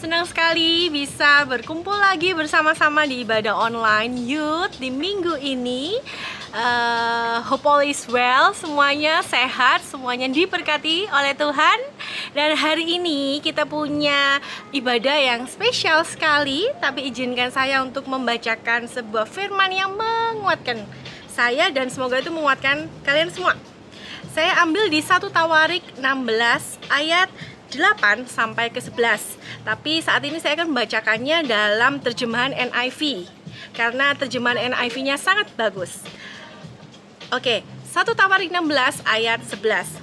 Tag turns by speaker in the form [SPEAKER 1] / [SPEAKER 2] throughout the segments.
[SPEAKER 1] Senang sekali bisa berkumpul lagi bersama-sama di ibadah online Youth di minggu ini. Hope all is well, semuanya sehat, semuanya diberkati oleh Tuhan. Dan hari ini kita punya ibadah yang spesial sekali, tapi izinkan saya untuk membacakan sebuah firman yang menguatkan saya dan semoga itu menguatkan kalian semua. Saya ambil di 1 Tawarik 16 ayat 8 sampai ke 11. Tapi saat ini saya akan membacakannya dalam terjemahan NIV karena terjemahan NIV-nya sangat bagus. Oke, 1 Tawarik 16 ayat 11.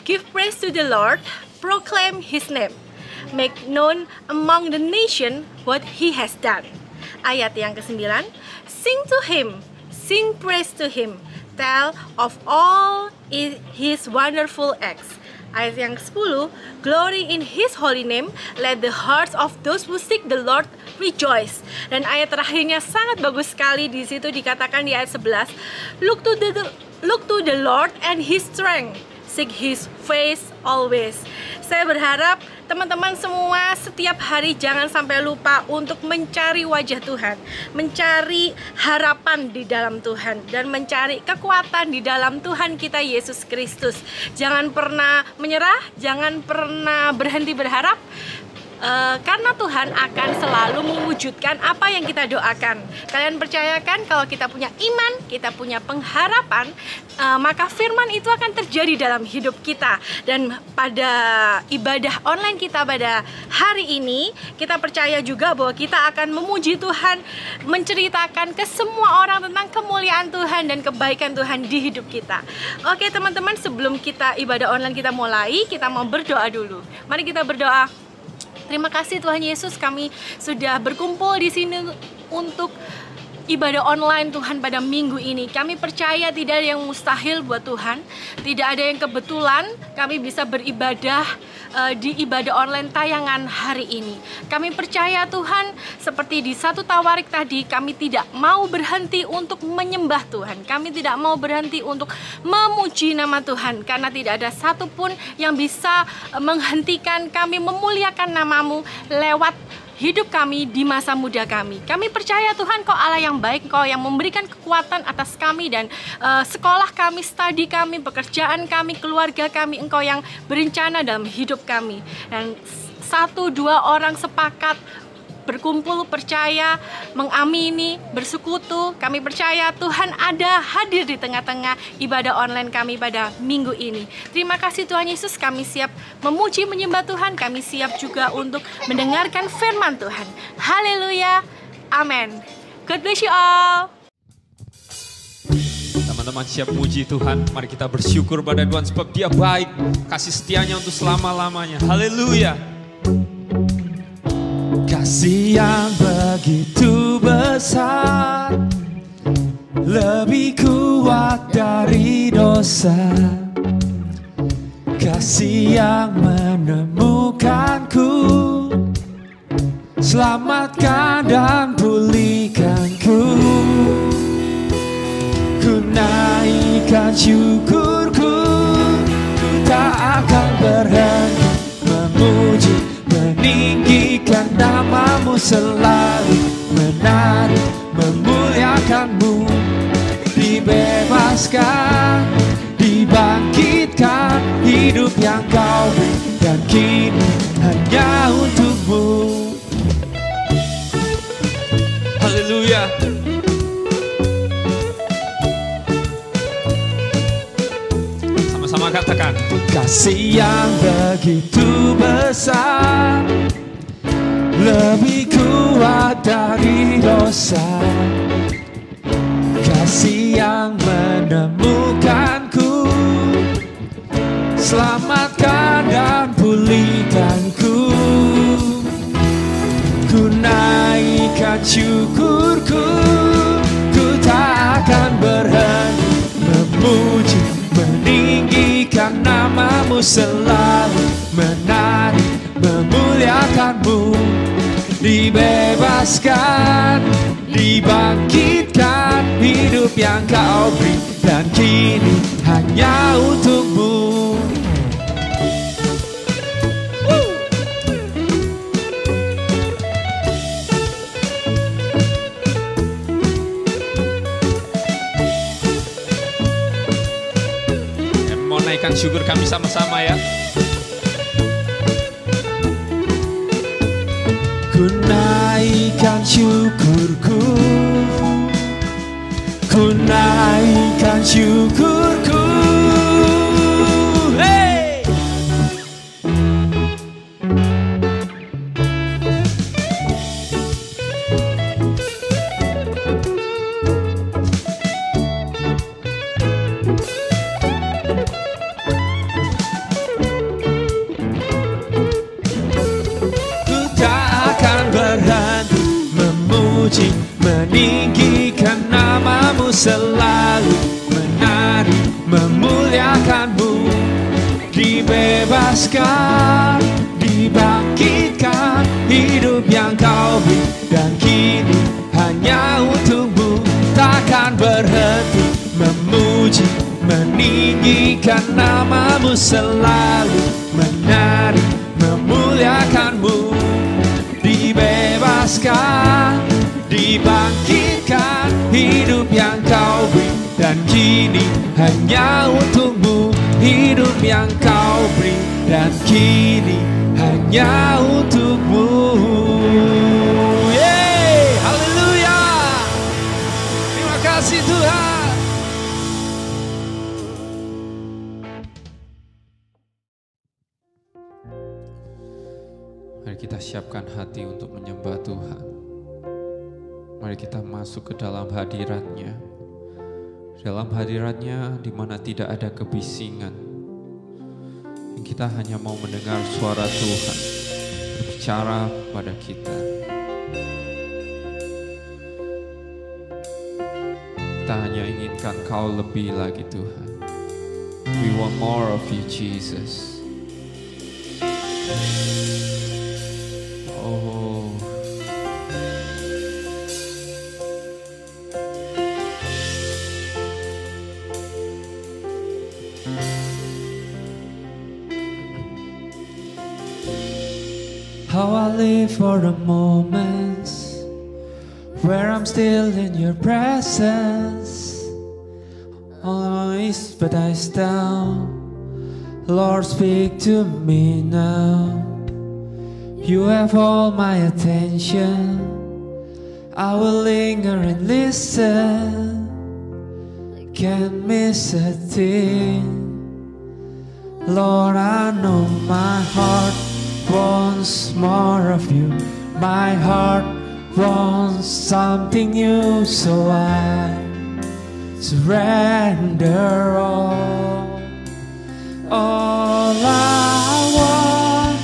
[SPEAKER 1] Give praise to the Lord, proclaim his name, make known among the nation what he has done. Ayat yang ke-9, sing to him, sing praise to him, tell of all his wonderful acts. Ayat yang ke-10, glory in his holy name, let the hearts of those who seek the Lord rejoice. Dan ayat terakhirnya sangat bagus sekali, di situ dikatakan di ayat 11, look to the Lord and his strength, seek his face always. Saya berharap teman-teman semua setiap hari jangan sampai lupa untuk mencari wajah Tuhan, mencari harapan di dalam Tuhan, dan mencari kekuatan di dalam Tuhan kita Yesus Kristus. Jangan pernah menyerah, jangan pernah berhenti berharap, karena Tuhan akan selalu mewujudkan apa yang kita doakan. Kalian percayakan kalau kita punya iman, kita punya pengharapan, maka firman itu akan terjadi dalam hidup kita. Dan pada ibadah online kita pada hari ini, kita percaya juga bahwa kita akan memuji Tuhan, menceritakan ke semua orang tentang kemuliaan Tuhan dan kebaikan Tuhan di hidup kita. Oke teman-teman, sebelum kita ibadah online kita mulai, kita mau berdoa dulu. Mari kita berdoa. Terima kasih Tuhan Yesus, kami sudah berkumpul di sini untuk ibadah online Tuhan pada minggu ini. Kami percaya tidak ada yang mustahil buat Tuhan, tidak ada yang kebetulan kami bisa beribadah di ibadah online tayangan hari ini. Kami percaya Tuhan, seperti di 1 Tawarik tadi, kami tidak mau berhenti untuk menyembah Tuhan. Kami tidak mau berhenti untuk memuji nama Tuhan, karena tidak ada satupun yang bisa menghentikan kami memuliakan nama-Mu lewat hidup kami di masa muda kami. Kami percaya Tuhan, Kau Allah yang baik, Kau yang memberikan kekuatan atas kami dan sekolah kami, studi kami, pekerjaan kami, keluarga kami. Engkau yang berencana dalam hidup kami. Dan 1-2 orang sepakat berkumpul, percaya, mengamini, bersekutu. Kami percaya Tuhan ada hadir di tengah-tengah ibadah online kami pada minggu ini. Terima kasih Tuhan Yesus, kami siap memuji menyembah Tuhan. Kami siap juga untuk mendengarkan firman Tuhan. Haleluya, amin. God bless you all.
[SPEAKER 2] Teman-teman siap muji Tuhan. Mari kita bersyukur pada Tuhan sebab Dia baik, kasih setianya untuk selama-lamanya. Haleluya. Kasih yang begitu besar, lebih kuat dari dosa. Kasih yang menemukanku, selamatkan dan pulihkanku. Ku naikkan syukurku, ku tak akan berhenti memuji, meninggikan nama-Mu selalu, menari, memuliakan-Mu. Dibebaskan, dibangkitkan, hidup yang Kau beri dan kini hanya untuk-Mu. Haleluya. Sama-sama katakan, kasih yang begitu besar, lebih kuat dari dosa. Kasih yang menemukanku, selamatkan dan pulihkanku. Ku naikkan syukurku, ku tak akan berhenti memuji, meninggikan nama-Mu selalu, menari, memuliakan-Mu. Dibebaskan, dibangkitkan, hidup yang Kau beri dan kini hanya untuk-Mu. naikkan syukur kami sama-sama ya. Ku naikkan syukurku, ku naikkan syukurku. Hey! Ku tak akan berhenti memuji, meninggikan namamu, selalu menari, memuliakanmu. Dibebaskan, dibangkitkan, hidup yang kau beri dan kini hanya untukmu. Takkan berhenti memuji, meninggikan namamu, selalu menari, memuliakanmu. Dibebaskan, dibangkitkan, hidup yang kau beri dan kini hanya untukmu. Hidup yang kau beri dan kini hanya untukmu. Yeay, haleluya. Terima kasih Tuhan. Mari kita siapkan hati untuk menyembah Tuhan. Mari kita masuk ke dalam hadirat-Nya. Dalam hadirat-Nya di mana tidak ada kebisingan. Kita hanya mau mendengar suara Tuhan berbicara pada kita. Kita hanya inginkan Kau lebih lagi Tuhan. We want more of you Jesus. Oh, how I live for the moments where I'm still in your presence. Always but I down. Lord, speak to me now. You have all my attention. I will linger and listen. I can't miss a thing. Lord, I know my heart wants more of you. My heart wants something new, so I surrender all. All I want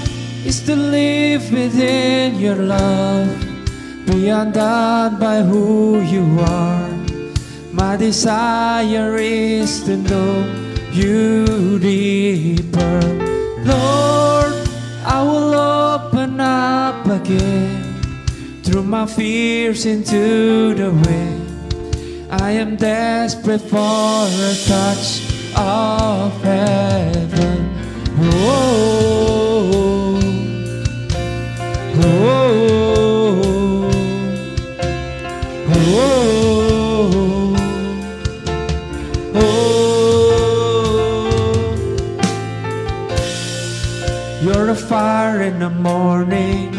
[SPEAKER 2] is to live within your love, be undone by who you are. My desire is to know you deeper. Lord, I will open up again, through my fears into the wind. I am desperate for a touch of heaven. Oh, oh, oh, oh, oh. You're the fire in the morning,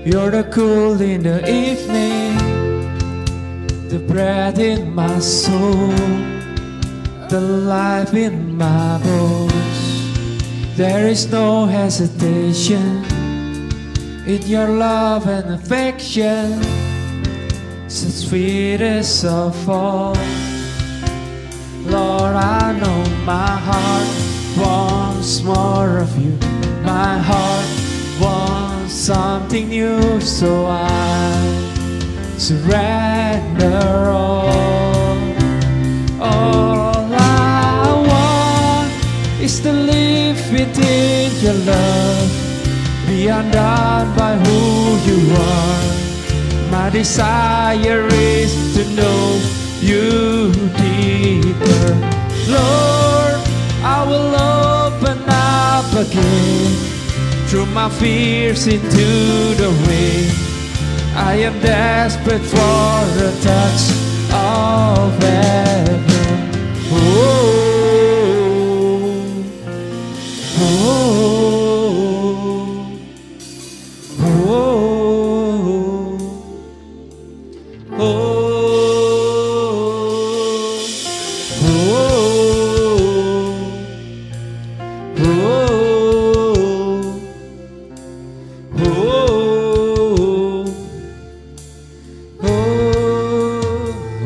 [SPEAKER 2] you're the cool in the evening, the breath in my soul, the life in my bones. There is no hesitation in your love and affection, so sweetest of all. Lord, I know my heart wants more of you. My heart wants something new, so I surrender all. All I want is to live within your love, be undone by who you are. My desire is to know you deeper. Lord, I will open up again, through my fears into the wind. I am desperate for a touch of heaven. Oh,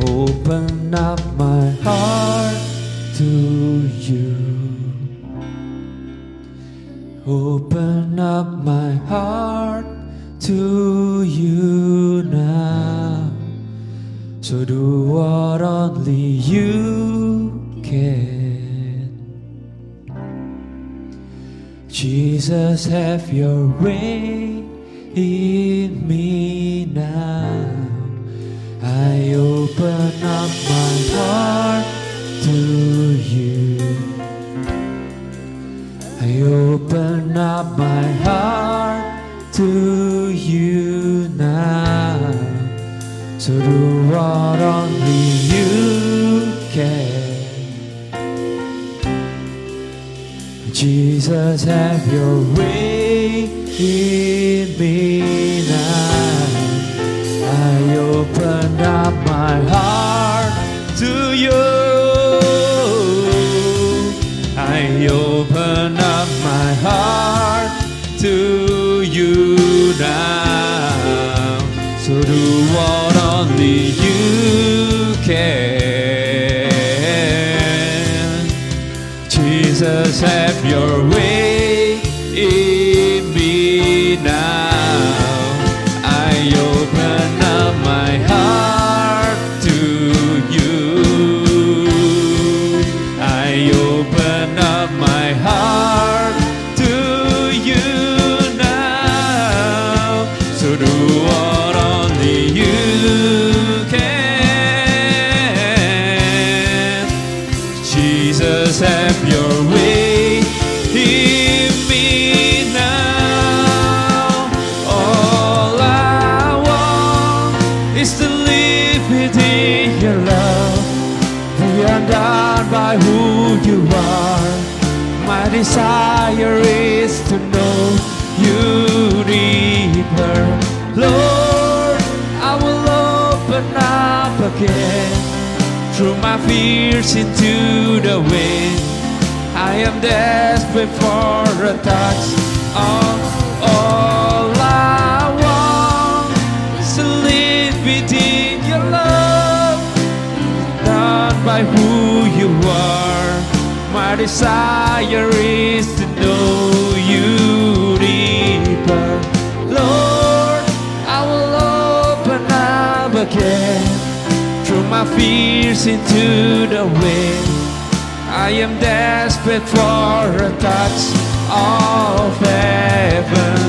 [SPEAKER 2] Open up my heart to you. Open up my heart to you now. So do what only you can. Jesus, have your way in me now. I open up my heart to you. I open up my heart to you now. So do what only you can. Jesus, have your way in me now. I open up my heart to you. I open up my heart to you now. So do what only you can. Jesus, have your way in me now. I open up my heart to you. I open up my heart to you now. So do what only you can. Jesus, have your way in me now. All I want is to live within your love. We are undone by who you are. My desire is to know you deeper. Lord, I will open up again. Through my fears into the wind. I am desperate for a touch of all I want is to live within your love. Not by who you are. My desire is to know you deeper. Lord, I will open up again. Through my fears into the wind. I am desperate for a touch of heaven.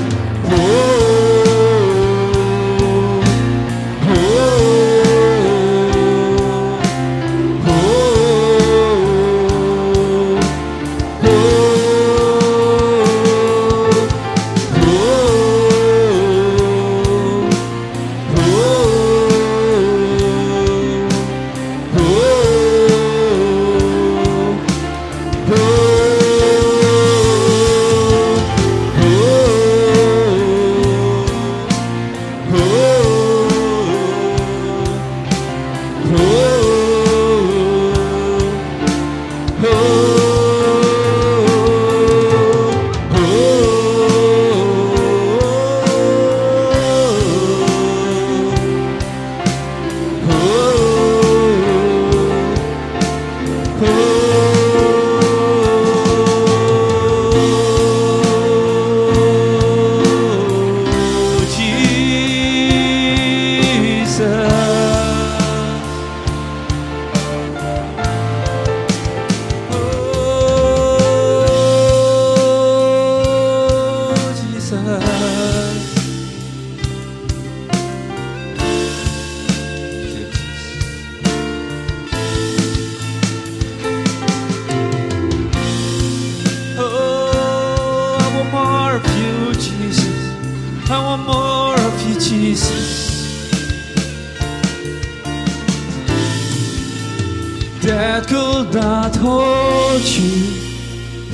[SPEAKER 2] That could not hold you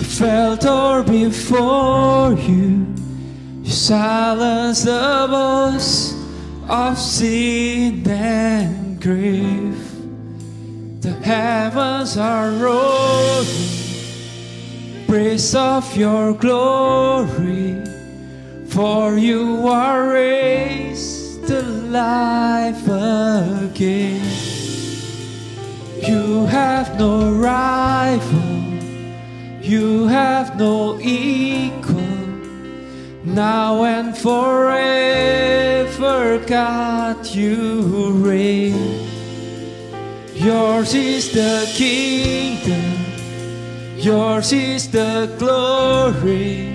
[SPEAKER 2] if falter before you. You silence the voice of sin and grief. The heavens are roaring, praise of your glory. For you are raised to life again. You have no rival, you have no equal. Now and forever, God, you reign. Yours is the kingdom, yours is the glory,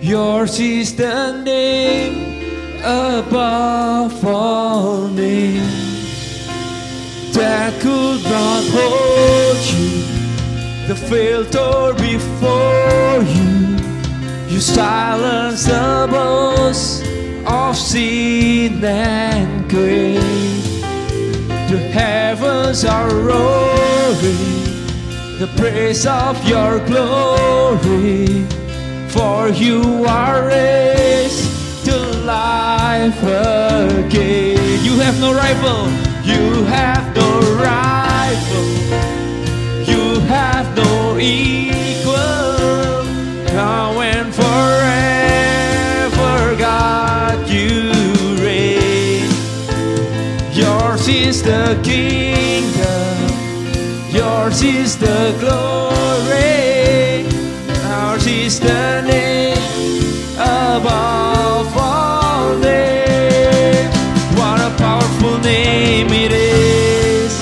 [SPEAKER 2] yours is the name above all names. That could not hold you, the filter before you. You silence the voice of sin and grief. The heavens are roaring, the praise of your glory. For you are raised to life again. You have no rival, you have no rival, you have no equal. Now and forever, God, you reign. Yours is the kingdom, yours is the glory, ours is the name above all names. What a powerful name it is,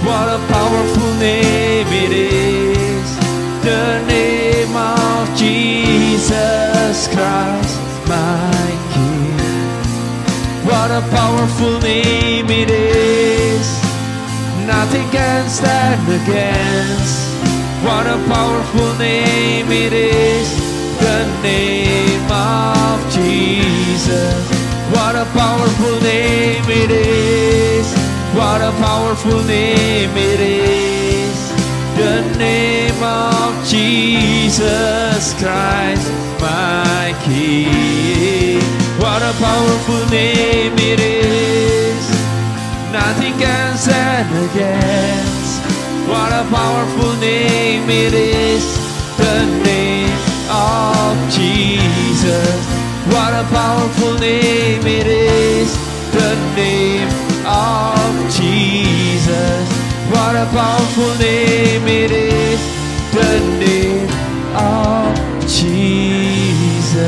[SPEAKER 2] what a powerful name it is. The name of Jesus Christ, my King. What a powerful name it is, nothing can stand against. What a powerful name it is, the name of Jesus. What a powerful name it is, what a powerful name it is, the name of Jesus Christ, my King. What a powerful name it is, nothing can stand against. What a powerful name it is, the name of Jesus. What a powerful name it is, the name of Jesus. What a powerful name it is, the name of Jesus.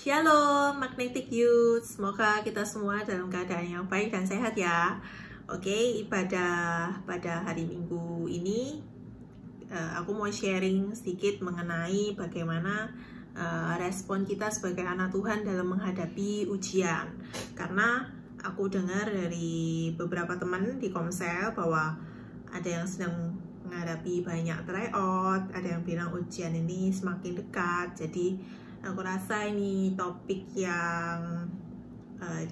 [SPEAKER 1] Shalom Magnetic Youth, semoga kita semua dalam keadaan yang baik dan sehat ya. Oke, ibadah pada hari Minggu ini aku mau sharing sedikit mengenai bagaimana respon kita sebagai anak Tuhan dalam menghadapi ujian. Karena aku dengar dari beberapa teman di Komsel bahwa ada yang sedang menghadapi banyak tryout, ada yang bilang ujian ini semakin dekat. Jadi aku rasa ini topik yang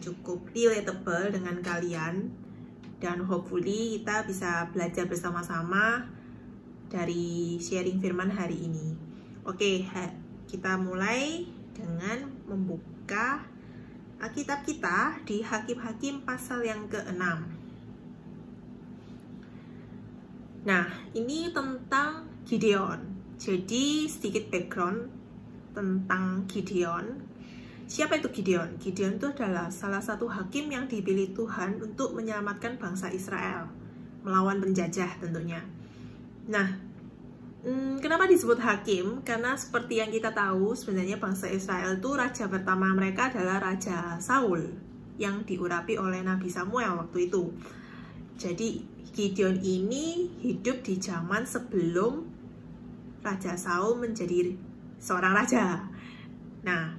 [SPEAKER 1] cukup relatable dengan kalian, dan hopefully kita bisa belajar bersama-sama dari sharing firman hari ini. Oke, kita mulai dengan membuka Alkitab kita di Hakim-Hakim pasal yang ke-6. Nah, ini tentang Gideon. Jadi sedikit background tentang Gideon. Siapa itu Gideon? Gideon itu adalah salah satu hakim yang dipilih Tuhan untuk menyelamatkan bangsa Israel melawan penjajah tentunya. Nah, kenapa disebut hakim? Karena seperti yang kita tahu, sebenarnya bangsa Israel itu raja pertama mereka adalah Raja Saul yang diurapi oleh Nabi Samuel waktu itu. Jadi Gideon ini hidup di zaman sebelum Raja Saul menjadi seorang raja. Nah,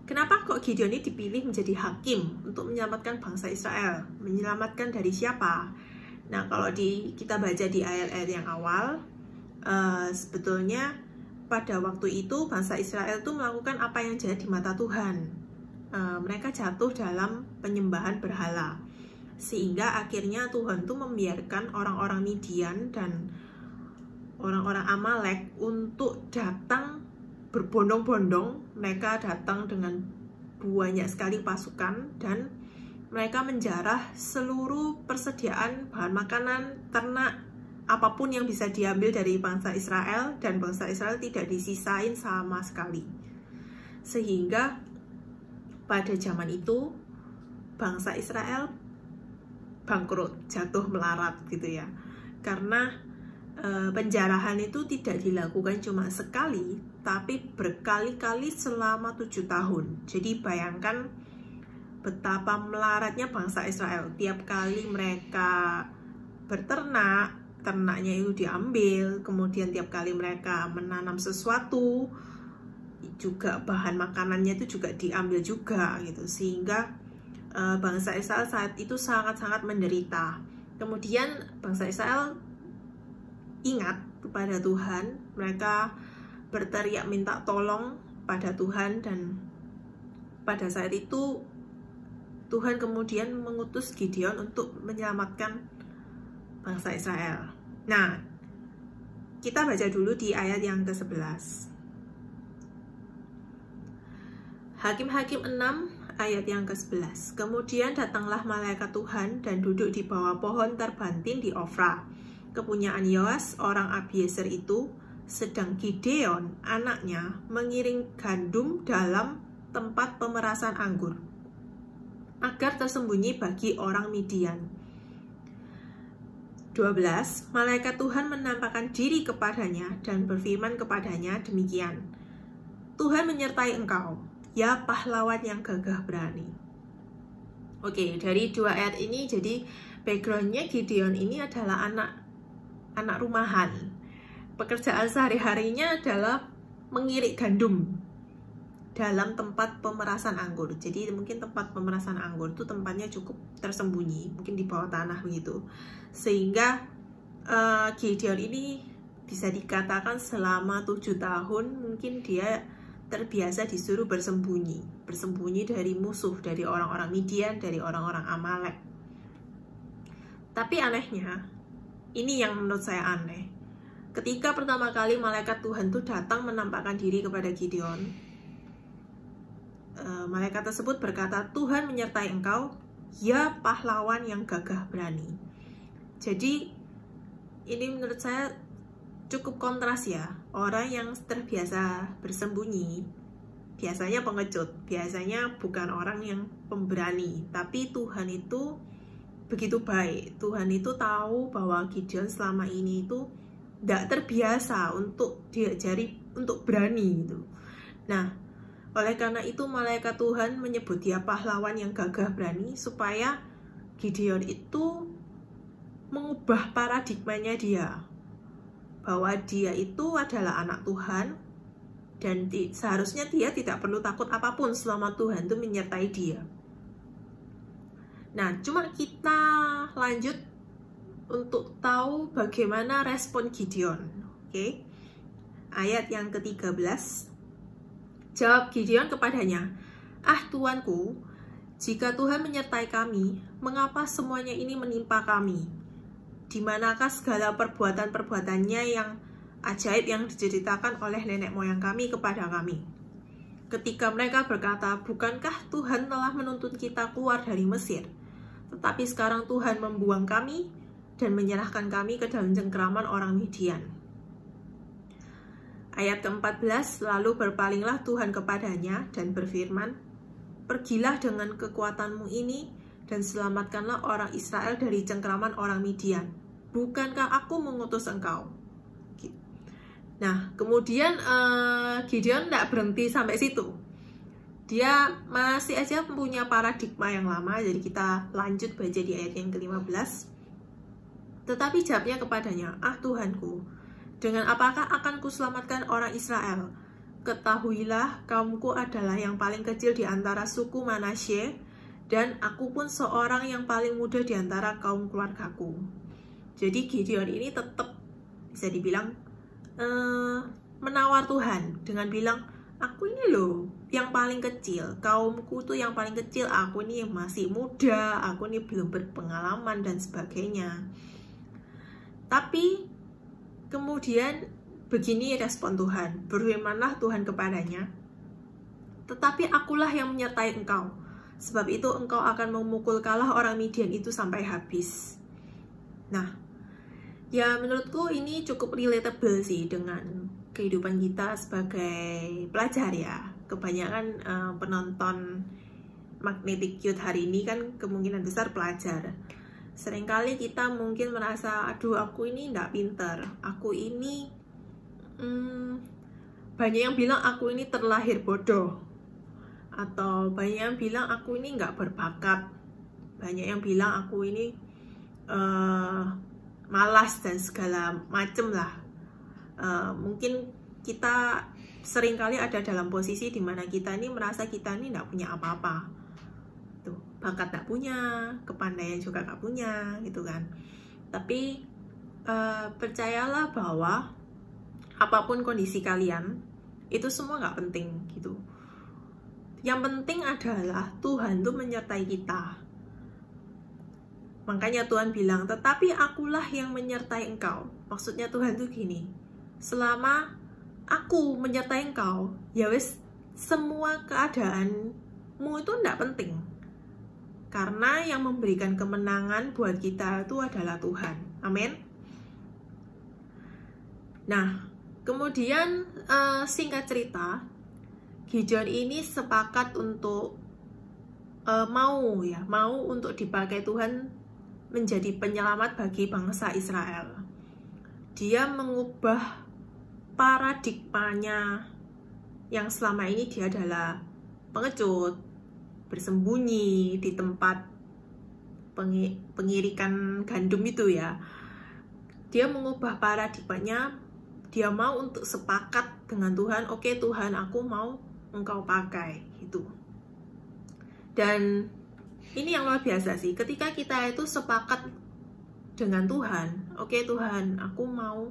[SPEAKER 1] kenapa kok Gideon ini dipilih menjadi hakim untuk menyelamatkan bangsa Israel? Menyelamatkan dari siapa? Nah, kalau kita baca di ayat-ayat yang awal, sebetulnya
[SPEAKER 3] pada waktu itu bangsa Israel itu melakukan apa yang jahat di mata Tuhan. Mereka jatuh dalam penyembahan berhala, sehingga akhirnya Tuhan tuh membiarkan orang-orang Midian dan orang-orang Amalek untuk datang berbondong-bondong. Mereka datang dengan banyak sekali pasukan dan mereka menjarah seluruh persediaan bahan makanan, ternak, apapun yang bisa diambil dari bangsa Israel, dan bangsa Israel tidak disisain sama sekali. Sehingga pada zaman itu bangsa Israel bangkrut, jatuh melarat gitu ya. Karena penjarahan itu tidak dilakukan cuma sekali, tapi berkali-kali selama 7 tahun. Jadi bayangkan betapa melaratnya bangsa Israel. Tiap kali mereka berternak, ternaknya itu diambil. Kemudian tiap kali mereka menanam sesuatu, juga bahan makanannya itu juga diambil juga gitu. Sehingga bangsa Israel saat itu sangat-sangat menderita. Kemudian bangsa Israel ingat kepada Tuhan. Mereka berteriak minta tolong pada Tuhan, dan pada saat itu Tuhan kemudian mengutus Gideon untuk menyelamatkan bangsa Israel. Nah, kita baca dulu di ayat yang ke-11. Hakim-Hakim 6 ayat yang ke-11. Kemudian datanglah malaikat Tuhan dan duduk di bawah pohon terbantin di Ofra, kepunyaan Yoas orang Abiezer itu, sedang Gideon anaknya mengiring gandum dalam tempat pemerasan anggur, agar tersembunyi bagi orang Midian. 12. Malaikat Tuhan menampakkan diri kepadanya dan berfirman kepadanya demikian, Tuhan menyertai engkau, ya pahlawan yang gagah berani. Oke, dari 2 ayat ini jadi backgroundnya Gideon ini adalah anak rumahan. Pekerjaan sehari-harinya adalah mengirik gandum dalam tempat pemerasan anggur. Jadi mungkin tempat pemerasan anggur itu tempatnya cukup tersembunyi, mungkin di bawah tanah begitu. Sehingga Gideon ini bisa dikatakan selama 7 tahun mungkin dia terbiasa disuruh bersembunyi dari musuh, dari orang-orang Midian, dari orang-orang Amalek. Tapi anehnya, ini yang menurut saya aneh. Ketika pertama kali malaikat Tuhan itu datang menampakkan diri kepada Gideon, malaikat tersebut berkata, Tuhan menyertai engkau, ya pahlawan yang gagah berani. Jadi ini menurut saya cukup kontras ya. Orang yang terbiasa bersembunyi biasanya pengecut, biasanya bukan orang yang pemberani. Tapi Tuhan itu begitu baik. Tuhan itu tahu bahwa Gideon selama ini itu tidak terbiasa untuk diajari untuk berani gitu. Nah, oleh karena itu malaikat Tuhan menyebut dia pahlawan yang gagah berani supaya Gideon itu mengubah paradigmanya dia, bahwa dia itu adalah anak Tuhan dan seharusnya dia tidak perlu takut apapun selama Tuhan itu menyertai dia. Nah, cuma kita lanjut untuk tahu bagaimana respon Gideon. Oke. Ayat yang ke-13. Jawab Gideon kepadanya, ah Tuanku, jika Tuhan menyertai kami, mengapa semuanya ini menimpa kami? Di manakah segala perbuatan-perbuatannya yang ajaib yang diceritakan oleh nenek moyang kami kepada kami? Ketika mereka berkata, bukankah Tuhan telah menuntun kita keluar dari Mesir? Tetapi sekarang Tuhan membuang kami dan menyerahkan kami ke dalam cengkeraman orang Midian. Ayat ke-14, lalu berpalinglah Tuhan kepadanya dan berfirman, pergilah dengan kekuatanmu ini dan selamatkanlah orang Israel dari cengkeraman orang Midian. Bukankah aku mengutus engkau? Nah, kemudian Gideon tidak berhenti sampai situ. Dia masih aja punya paradigma yang lama, jadi kita lanjut baca di ayat yang ke-15. Tetapi jawabnya kepadanya, ah Tuhanku, dengan apakah akan kuselamatkan orang Israel? Ketahuilah, kaumku adalah yang paling kecil di antara suku Manasye, dan aku pun seorang yang paling muda di antara kaum keluargaku. Jadi Gideon ini tetap bisa dibilang menawar Tuhan dengan bilang, aku ini loh yang paling kecil, kaumku tuh yang paling kecil, aku ini masih muda, aku ini belum berpengalaman dan sebagainya. Tapi kemudian begini respon Tuhan, berfirmanlah Tuhan kepadanya, tetapi akulah yang menyertai engkau, sebab itu engkau akan memukul kalah orang Midian itu sampai habis. Nah, ya menurutku ini cukup relatable sih dengan kehidupan kita sebagai pelajar ya. Kebanyakan penonton Magnetic Youth hari ini kan kemungkinan besar pelajar. Seringkali kita mungkin merasa, aduh aku ini nggak pinter, aku ini banyak yang bilang aku ini terlahir bodoh, atau banyak yang bilang aku ini nggak berbakat, banyak yang bilang aku ini malas dan segala macem lah. Mungkin kita seringkali ada dalam posisi dimana kita ini merasa kita ini nggak punya apa-apa, tuh bakat nggak punya, kepandaian juga nggak punya, gitu kan. Tapi percayalah bahwa apapun kondisi kalian itu semua nggak penting gitu. Yang penting adalah Tuhan tuh menyertai kita. Makanya Tuhan bilang, tetapi akulah yang menyertai engkau. Maksudnya Tuhan tuh gini, selama aku menyertai engkau, ya wes semua keadaanmu itu enggak penting. Karena yang memberikan kemenangan buat kita itu adalah Tuhan. Amin. Nah, kemudian singkat cerita, Gideon ini sepakat untuk mau untuk dipakai Tuhan menjadi penyelamat bagi bangsa Israel. Dia mengubah paradigmanya yang selama ini dia adalah pengecut, bersembunyi di tempat pengirikan gandum itu ya. Dia mengubah paradigmanya, dia mau untuk sepakat dengan Tuhan, oke Tuhan, aku mau engkau pakai gitu. Dan ini yang luar biasa sih, ketika kita itu sepakat dengan Tuhan, oke Tuhan, aku mau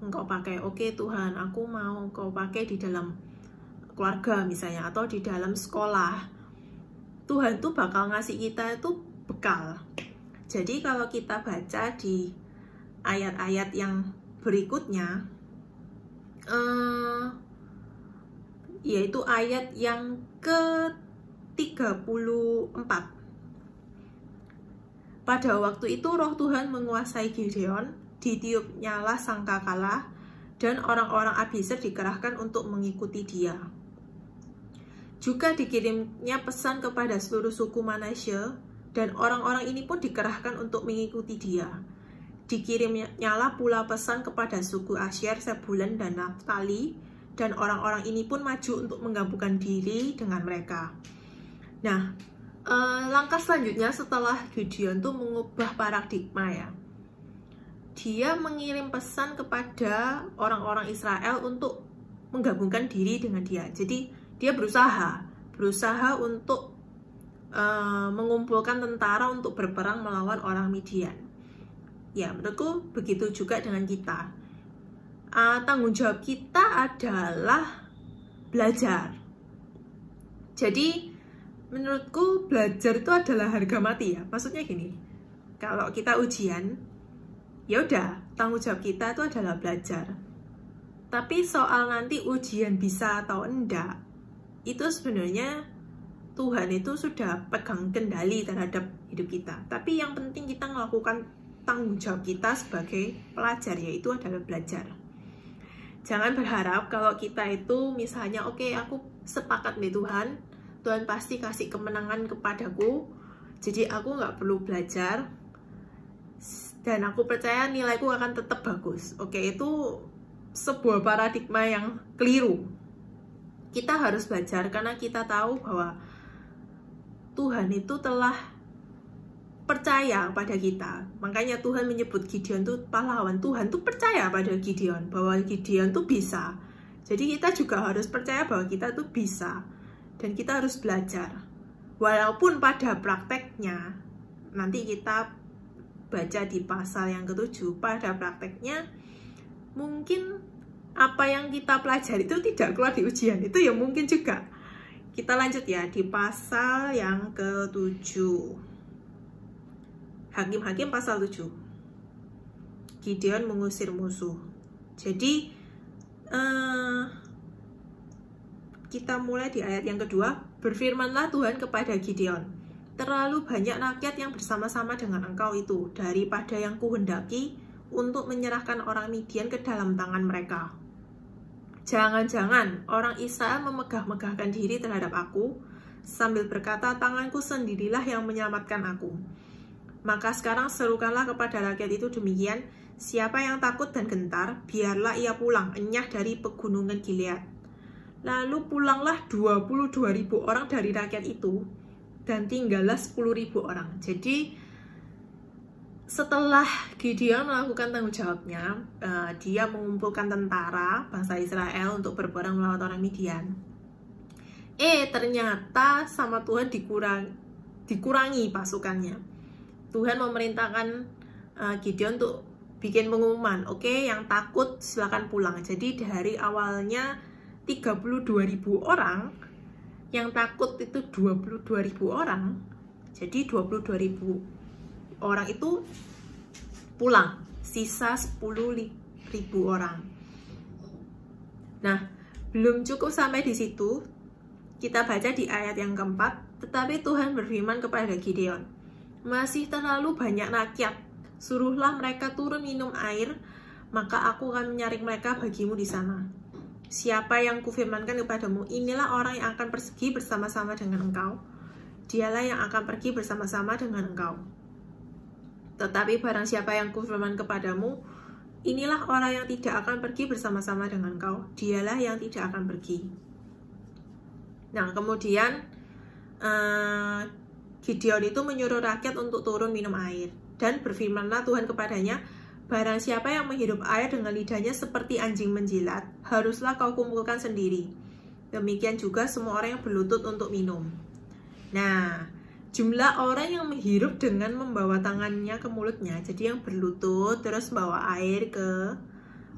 [SPEAKER 3] engkau pakai, oke Tuhan, aku mau engkau pakai di dalam keluarga misalnya, atau di dalam sekolah. Tuhan tuh bakal ngasih kita itu bekal. Jadi kalau kita baca di ayat-ayat yang berikutnya, yaitu ayat yang ke-34. Pada waktu itu roh Tuhan menguasai Gideon, ditiup nyala sangkakala, dan orang-orang Abiezer dikerahkan untuk mengikuti dia. Juga dikirimnya pesan kepada seluruh suku Manasye, dan orang-orang ini pun dikerahkan untuk mengikuti dia. Dikirimnya pula pesan kepada suku Asyer, Zebulun, dan Naftali, dan orang-orang ini pun maju untuk menggabungkan diri dengan mereka. Nah, langkah selanjutnya setelah Gideon tuh mengubah paradigma ya, dia mengirim pesan kepada orang-orang Israel untuk menggabungkan diri dengan dia. Jadi dia berusaha untuk mengumpulkan tentara untuk berperang melawan orang Midian. Ya, menurutku begitu juga dengan kita. Tanggung jawab kita adalah belajar. Jadi menurutku belajar itu adalah harga mati ya. Maksudnya gini, kalau kita ujian, ya udah, tanggung jawab kita itu adalah belajar. Tapi soal nanti ujian bisa atau enggak, itu sebenarnya Tuhan itu sudah pegang kendali terhadap hidup kita. Tapi yang penting kita melakukan tanggung jawab kita sebagai pelajar, yaitu adalah belajar. Jangan berharap kalau kita itu misalnya, oke, aku sepakat nih Tuhan pasti kasih kemenangan kepadaku, jadi aku nggak perlu belajar, dan aku percaya nilaiku akan tetap bagus. Oke, itu sebuah paradigma yang keliru. Kita harus belajar karena kita tahu bahwa Tuhan itu telah percaya pada kita. Makanya Tuhan menyebut Gideon itu pahlawan. Tuhan tuh percaya pada Gideon, bahwa Gideon tuh bisa. Jadi kita juga harus percaya bahwa kita tuh bisa. Dan kita harus belajar. Walaupun pada prakteknya, nanti kita baca di pasal yang ke-7, pada prakteknya mungkin apa yang kita pelajari itu tidak keluar di ujian, itu ya mungkin juga. Kita lanjut ya di pasal yang ke-7. Hakim-Hakim pasal 7. Gideon mengusir musuh. Jadi kita mulai di ayat yang kedua. Berfirmanlah Tuhan kepada Gideon, terlalu banyak rakyat yang bersama-sama dengan engkau itu daripada yang kuhendaki untuk menyerahkan orang Midian ke dalam tangan mereka. Jangan-jangan orang Israel memegah-megahkan diri terhadap aku, sambil berkata, tanganku sendirilah yang menyelamatkan aku. Maka sekarang serukanlah kepada rakyat itu demikian, siapa yang takut dan gentar, biarlah ia pulang, enyah dari pegunungan Gilead. Lalu pulanglah 22.000 orang dari rakyat itu, dan tinggallah 10.000 orang. Jadi setelah Gideon melakukan tanggung jawabnya, dia mengumpulkan tentara bangsa Israel untuk berperang melawan orang Midian. Ternyata sama Tuhan dikurangi pasukannya. Tuhan memerintahkan Gideon untuk bikin pengumuman, yang takut silakan pulang. Jadi dari awalnya 32.000 orang, yang takut itu 22.000 orang. Jadi 22.000 orang itu pulang, sisa 10.000 orang. Nah, belum cukup sampai di situ. Kita baca di ayat yang keempat. Tetapi Tuhan berfirman kepada Gideon, masih terlalu banyak rakyat, suruhlah mereka turun minum air, maka aku akan menyaring mereka bagimu di sana. Siapa yang kufirmankan kepadamu, inilah orang yang akan pergi bersama-sama dengan engkau, dialah yang akan pergi bersama-sama dengan engkau. Tetapi barang siapa yang kufirman kepadamu, inilah orang yang tidak akan pergi bersama-sama dengan engkau, dialah yang tidak akan pergi. Nah, kemudian Gideon itu menyuruh rakyat untuk turun minum air. Dan berfirmanlah Tuhan kepadanya, barang siapa yang menghirup air dengan lidahnya seperti anjing menjilat, haruslah kau kumpulkan sendiri. Demikian juga semua orang yang berlutut untuk minum. Nah, jumlah orang yang menghirup dengan membawa tangannya ke mulutnya, jadi yang berlutut terus bawa air ke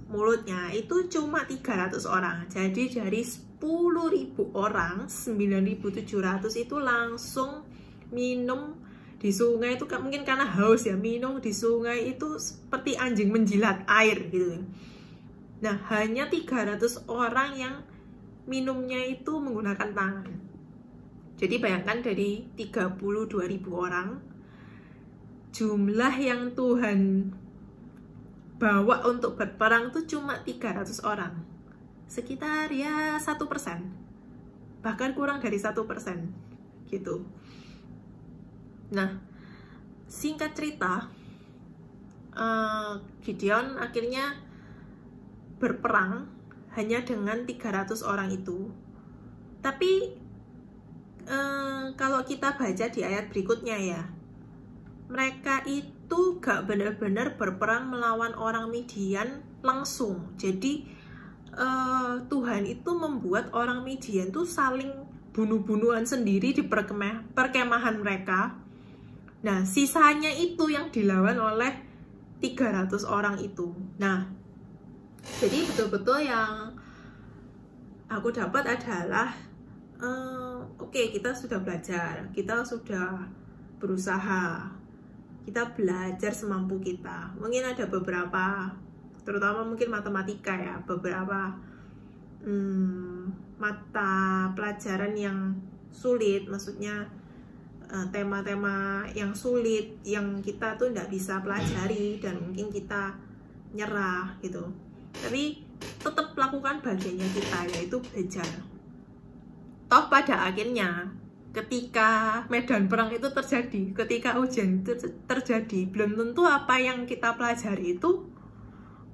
[SPEAKER 3] mulutnya, itu cuma 300 orang. Jadi dari 10.000 orang, 9.700 itu langsung minum di sungai itu, mungkin karena haus ya, minum di sungai itu seperti anjing menjilat air gitu. Nah, hanya 300 orang yang minumnya itu menggunakan tangan. Jadi bayangkan dari 32.000 orang, jumlah yang Tuhan bawa untuk berperang itu cuma 300 orang. Sekitar ya 1%. Bahkan kurang dari 1% gitu. Nah, singkat cerita, Gideon akhirnya berperang hanya dengan 300 orang itu. Tapi kalau kita baca di ayat berikutnya ya, mereka itu gak benar-benar berperang melawan orang Midian langsung. Jadi Tuhan itu membuat orang Midian tuh saling bunuh-bunuhan sendiri di perkemahan mereka. Nah, sisanya itu yang dilawan oleh 300 orang itu. Nah, jadi betul-betul yang aku dapat adalah oke, kita sudah belajar, kita sudah berusaha, kita belajar semampu kita. Mungkin ada beberapa, terutama mungkin matematika ya, beberapa mata pelajaran yang sulit, maksudnya tema-tema yang sulit yang kita tuh nggak bisa pelajari dan mungkin kita nyerah gitu. Tapi tetap lakukan bagiannya kita, yaitu belajar. Toh pada akhirnya ketika medan perang itu terjadi, ketika ujian itu terjadi, belum tentu apa yang kita pelajari itu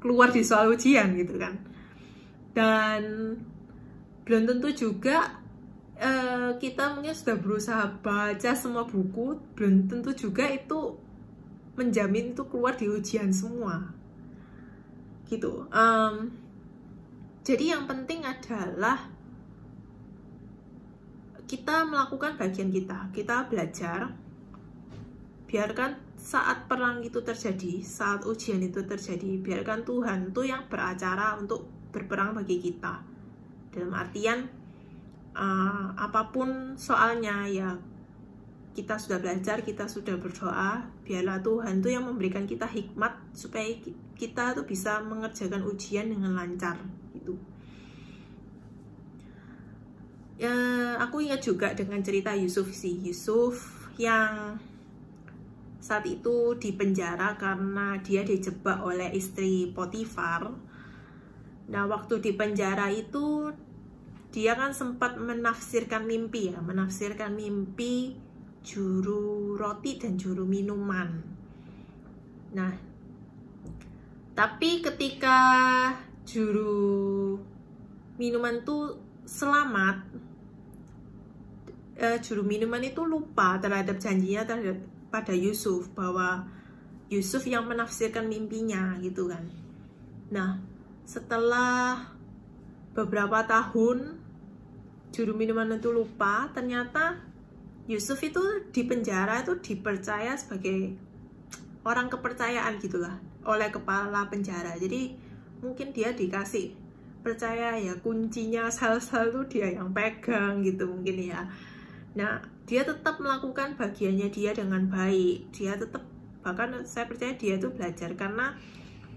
[SPEAKER 3] keluar di soal ujian gitu kan. Dan belum tentu juga kita mungkin sudah berusaha baca semua buku, belum tentu juga itu menjamin itu keluar di ujian semua gitu. Jadi yang penting adalah kita melakukan bagian kita belajar, biarkan saat perang itu terjadi, saat ujian itu terjadi, biarkan Tuhan tuh yang beracara untuk berperang bagi kita. Dalam artian apapun soalnya, ya kita sudah belajar, kita sudah berdoa, biarlah Tuhan tuh yang memberikan kita hikmat supaya kita tuh bisa mengerjakan ujian dengan lancar gitu. Ya, aku ingat juga dengan cerita Yusuf yang saat itu di penjara karena dia dijebak oleh istri Potifar. Nah, waktu di penjara itu dia kan sempat menafsirkan mimpi juru roti dan juru minuman. Nah, tapi ketika juru minuman itu selamat, juru minuman itu lupa terhadap janjinya pada Yusuf, bahwa Yusuf yang menafsirkan mimpinya gitu kan. Nah, setelah beberapa tahun juru minuman itu lupa, ternyata Yusuf itu di penjara itu dipercaya sebagai orang kepercayaan gitulah oleh kepala penjara. Jadi mungkin dia dikasih percaya ya kuncinya sel-sel itu dia yang pegang gitu mungkin ya. Nah, dia tetap melakukan bagiannya dia dengan baik. Dia tetap, bahkan saya percaya dia itu belajar, karena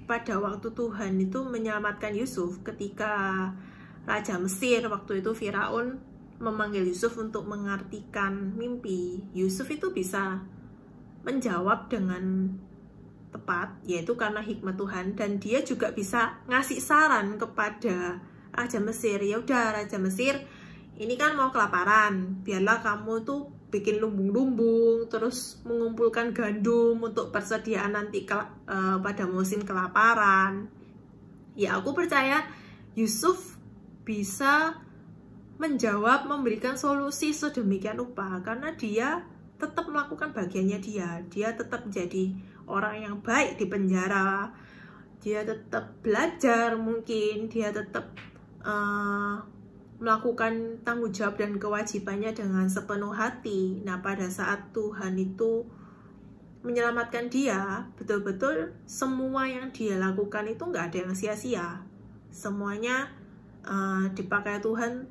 [SPEAKER 3] pada waktu Tuhan itu menyelamatkan Yusuf ketika Raja Mesir waktu itu Firaun memanggil Yusuf untuk mengartikan mimpi, Yusuf itu bisa menjawab dengan tepat, yaitu karena hikmat Tuhan. Dan dia juga bisa ngasih saran kepada Raja Mesir, ya udah Raja Mesir, ini kan mau kelaparan, biarlah kamu tuh bikin lumbung-lumbung, terus mengumpulkan gandum untuk persediaan nanti pada musim kelaparan. Ya, aku percaya Yusuf bisa menjawab, memberikan solusi sedemikian rupa, karena dia tetap melakukan bagiannya dia tetap menjadi orang yang baik di penjara, dia tetap belajar, mungkin dia tetap melakukan tanggung jawab dan kewajibannya dengan sepenuh hati. Nah, pada saat Tuhan itu menyelamatkan dia, betul-betul semua yang dia lakukan itu nggak ada yang sia-sia, semuanya dipakai Tuhan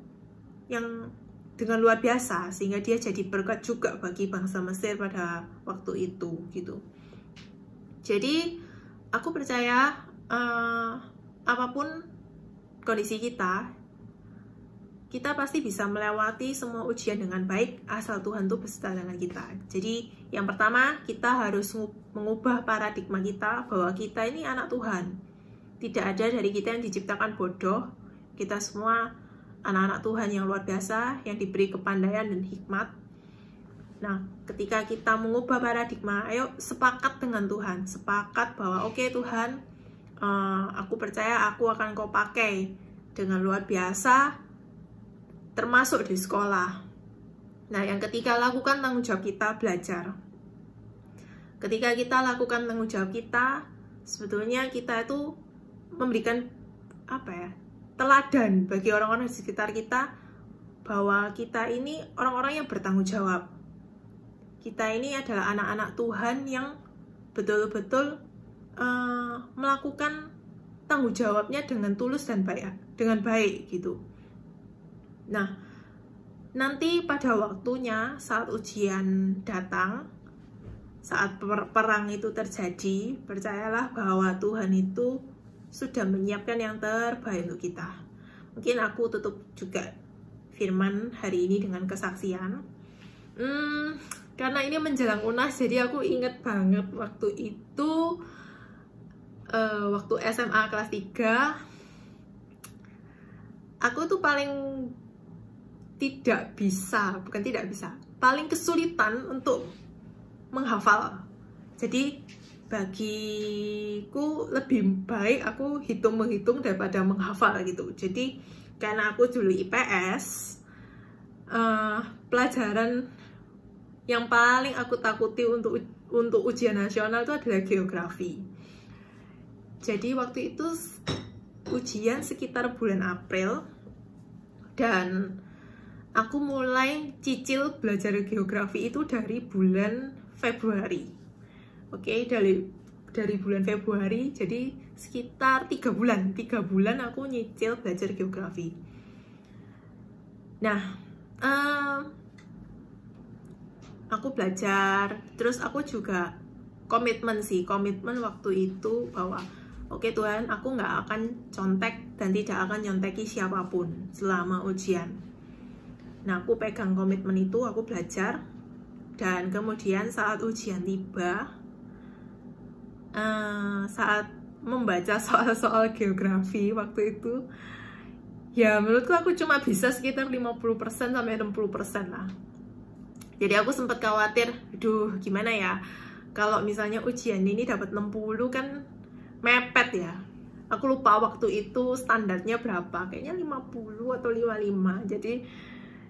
[SPEAKER 3] yang dengan luar biasa, sehingga dia jadi berkat juga bagi bangsa Mesir pada waktu itu gitu. Jadi aku percaya apapun kondisi kita pasti bisa melewati semua ujian dengan baik asal Tuhan tuh beserta dengan kita. Jadi yang pertama, kita harus mengubah paradigma kita bahwa kita ini anak Tuhan. Tidak ada dari kita yang diciptakan bodoh. Kita semua anak-anak Tuhan yang luar biasa, yang diberi kepandaian dan hikmat. Nah, ketika kita mengubah paradigma, ayo sepakat dengan Tuhan, sepakat bahwa oke, Tuhan, aku percaya aku akan Kau pakai dengan luar biasa, termasuk di sekolah. Nah, yang ketiga, lakukan tanggung jawab kita, belajar. Ketika kita lakukan tanggung jawab kita, sebetulnya kita itu memberikan teladan bagi orang-orang di sekitar kita, bahwa kita ini orang-orang yang bertanggung jawab. Kita ini adalah anak-anak Tuhan yang betul-betul melakukan tanggung jawabnya dengan tulus dan dengan baik gitu. Nah, nanti pada waktunya saat ujian datang, saat perang itu terjadi, percayalah bahwa Tuhan itu sudah menyiapkan yang terbaik untuk kita. Mungkin aku tutup juga firman hari ini dengan kesaksian. Karena ini menjelang UNAS, jadi aku inget banget waktu itu, waktu SMA kelas 3, aku tuh paling paling kesulitan untuk menghafal. Jadi bagiku lebih baik aku menghitung daripada menghafal gitu. Jadi karena aku dulu IPS, pelajaran yang paling aku takuti untuk ujian nasional itu adalah geografi. Jadi waktu itu ujian sekitar bulan April, dan aku mulai cicil belajar geografi itu dari bulan Februari. Oke, dari dari bulan Februari, jadi sekitar 3 bulan aku nyicil belajar geografi. Nah, aku belajar, terus aku juga komitmen waktu itu bahwa oke Tuhan, aku nggak akan contek dan tidak akan nyontek siapapun selama ujian. Nah, aku pegang komitmen itu, aku belajar, dan kemudian saat ujian tiba, saat membaca soal-soal geografi waktu itu, ya menurutku aku cuma bisa sekitar 50% sampai 60% lah. Jadi aku sempat khawatir, aduh gimana ya, kalau misalnya ujian ini dapat 60 kan mepet ya. Aku lupa waktu itu standarnya berapa, kayaknya 50 atau 55, jadi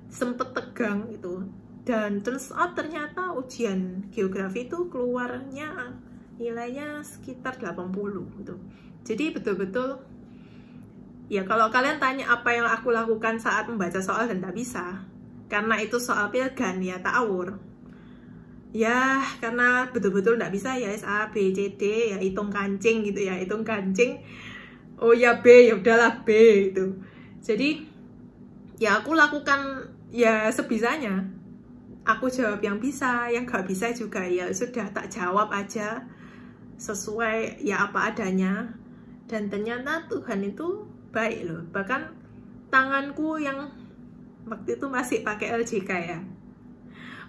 [SPEAKER 3] sempet tegang itu. Dan terus ternyata ujian geografi itu keluarnya nilainya sekitar 80 gitu. Jadi betul-betul ya, kalau kalian tanya apa yang aku lakukan saat membaca soal dan tak bisa, karena itu soal pilgan ya ta'awur. Ya karena betul-betul tidak bisa ya A, B, C, D, ya hitung kancing gitu ya, hitung kancing. Oh ya B, ya udahlah B itu. Jadi ya aku lakukan ya sebisanya. Aku jawab yang bisa, yang gak bisa juga ya sudah tak jawab aja sesuai ya apa adanya. Dan ternyata Tuhan itu baik loh. Bahkan tanganku yang waktu itu masih pakai LJK ya,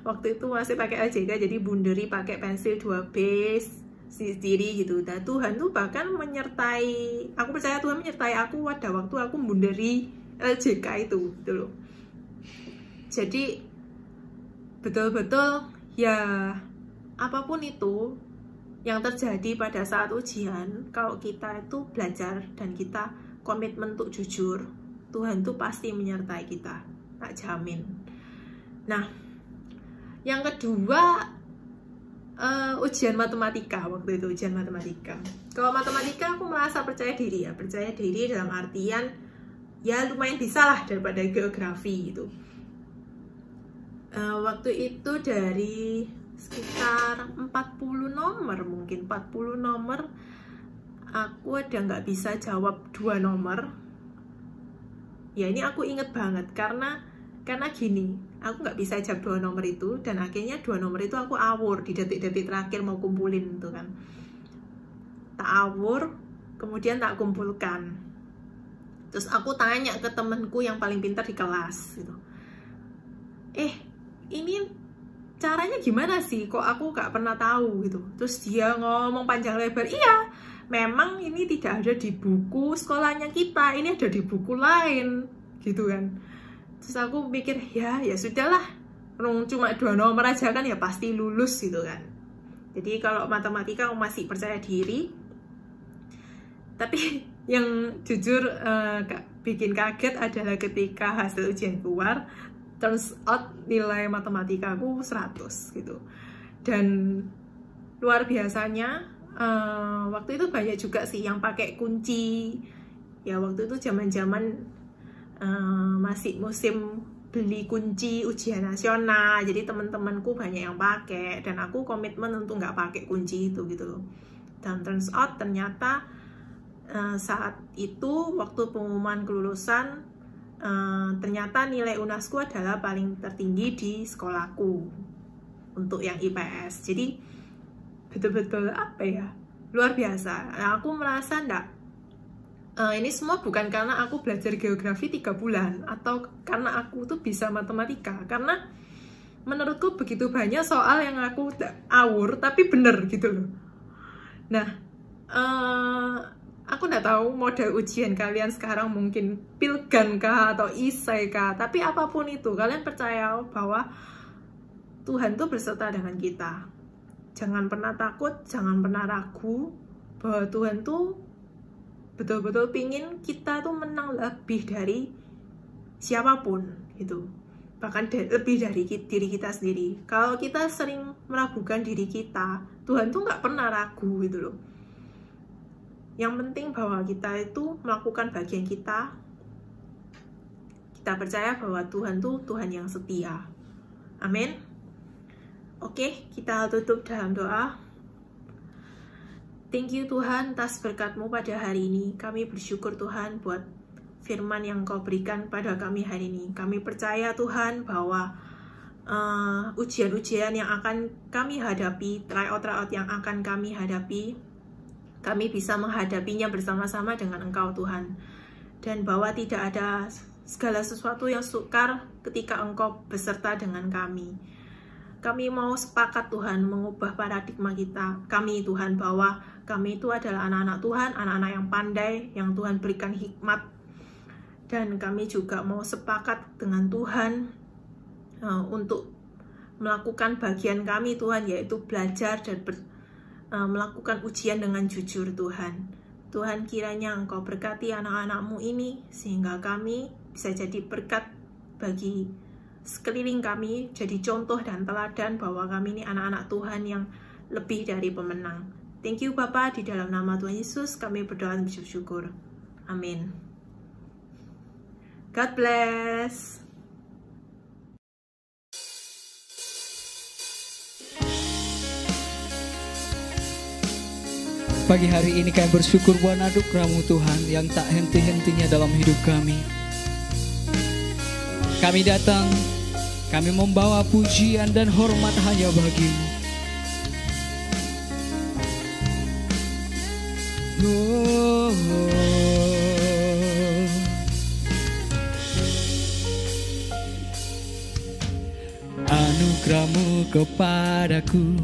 [SPEAKER 3] waktu itu masih pakai LJK, jadi bunderi pakai pensil 2B sendiri gitu. Dan Tuhan tuh bahkan menyertai, aku percaya Tuhan menyertai aku pada waktu aku bunderi LJK itu gitu loh. Jadi betul-betul ya, apapun itu yang terjadi pada saat ujian, kalau kita itu belajar dan kita komitmen untuk jujur, Tuhan tuh pasti menyertai kita, tak jamin. Nah, yang kedua ujian matematika. Waktu itu ujian matematika. Kalau matematika aku merasa percaya diri ya, percaya diri dalam artian ya lumayan bisa lah daripada geografi gitu. Waktu itu dari sekitar 40 nomor, mungkin 40 nomor, aku ada nggak bisa jawab 2 nomor. Ya ini aku inget banget karena gini, aku nggak bisa jawab 2 nomor itu, dan akhirnya 2 nomor itu aku awur di detik-detik terakhir mau kumpulin itu kan. Tak awur, kemudian tak kumpulkan. Terus aku tanya ke temenku yang paling pintar di kelas gitu, ini caranya gimana sih, kok aku gak pernah tahu gitu. Terus dia ngomong panjang lebar, iya memang ini tidak ada di buku sekolahnya kita, ini ada di buku lain gitu kan. Terus aku mikir ya sudahlah, cuma 2 nomor aja kan ya pasti lulus gitu kan. Jadi kalau matematika aku masih percaya diri. Tapi yang jujur bikin kaget adalah ketika hasil ujian keluar, turns out nilai matematika aku 100 gitu. Dan luar biasanya waktu itu banyak juga sih yang pakai kunci ya. Waktu itu zaman-zaman masih musim beli kunci ujian nasional, jadi teman-temanku banyak yang pakai, dan aku komitmen untuk nggak pakai kunci itu gitu loh. Dan turns out ternyata saat itu waktu pengumuman kelulusan, ternyata nilai UNASku adalah paling tertinggi di sekolahku untuk yang IPS. Jadi betul-betul apa ya, luar biasa. Nah, aku merasa ini semua bukan karena aku belajar geografi 3 bulan atau karena aku tuh bisa matematika, karena menurutku begitu banyak soal yang aku awur tapi bener gitu loh. Nah, aku nggak tahu model ujian kalian sekarang mungkin pilgan kah atau isai kah, tapi apapun itu kalian percaya bahwa Tuhan tuh berserta dengan kita. Jangan pernah takut, jangan pernah ragu bahwa Tuhan tuh betul-betul pingin kita tuh menang lebih dari siapapun gitu, bahkan lebih dari diri kita sendiri. Kalau kita sering meragukan diri kita, Tuhan tuh nggak pernah ragu gitu loh. Yang penting bahwa kita itu melakukan bagian kita. Kita percaya bahwa Tuhan tuh Tuhan yang setia. Amin. Oke, kita tutup dalam doa. Thank you Tuhan atas berkat-Mu pada hari ini. Kami bersyukur Tuhan buat firman yang Kau berikan pada kami hari ini. Kami percaya Tuhan bahwa ujian-ujian yang akan kami hadapi, tryout yang akan kami hadapi, kami bisa menghadapinya bersama-sama dengan Engkau Tuhan. Dan bahwa tidak ada segala sesuatu yang sukar ketika Engkau beserta dengan kami. Kami mau sepakat Tuhan mengubah paradigma kami Tuhan, bahwa kami itu adalah anak-anak Tuhan, anak-anak yang pandai, yang Tuhan berikan hikmat. Dan kami juga mau sepakat dengan Tuhan untuk melakukan bagian kami Tuhan, yaitu belajar dan melakukan ujian dengan jujur Tuhan. Tuhan, kiranya Engkau berkati anak-anak-Mu ini, sehingga kami bisa jadi berkat bagi sekeliling kami, jadi contoh dan teladan bahwa kami ini anak-anak Tuhan yang lebih dari pemenang. Thank you Bapa, di dalam nama Tuhan Yesus kami berdoa dan bersyukur. Amin. God bless.
[SPEAKER 4] Pagi hari ini kami bersyukur buat anugerah-Mu Tuhan yang tak henti-hentinya dalam hidup kami. Kami datang, kami membawa pujian dan hormat hanya bagi-Mu. Oh, oh. Anugerah-Mu kepadaku